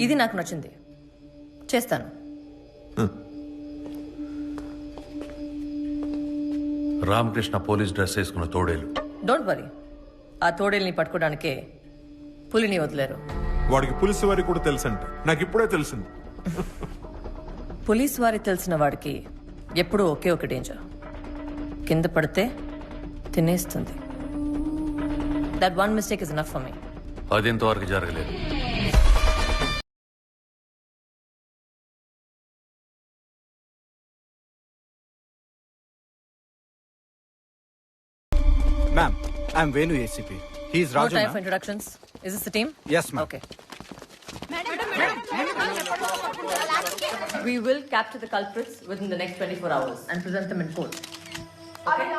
ఇది నాకు నచ్చింది, చేస్తాను. రామకృష్ణ పోలీస్ డ్రెస్ వేసుకున్న తోడేలు. డోంట్ వరీ, ఆ తోడేల్ని పట్టుకోవడానికే పులిని వదిలేరు. వాడికి పులిసి వారికి కూడా తెలుసంట, నాకు ఇప్పుడే తెలిసింది. పోలీస్ వారికి తెలిసిన వాడికి ఎప్పుడూ ఒకే ఒక డేంజర్, కింద పడితే తినేస్తుంది. That one mistake is enough for me. అది ఇంతవరకు జరగలేదు. Ma'am, I'm Venu ACP. He's No Raju, time ma'am. for introductions. Is this the team? Yes, ma'am. Okay. We will capture the culprits within the next 24 hours and present them in court. Okay?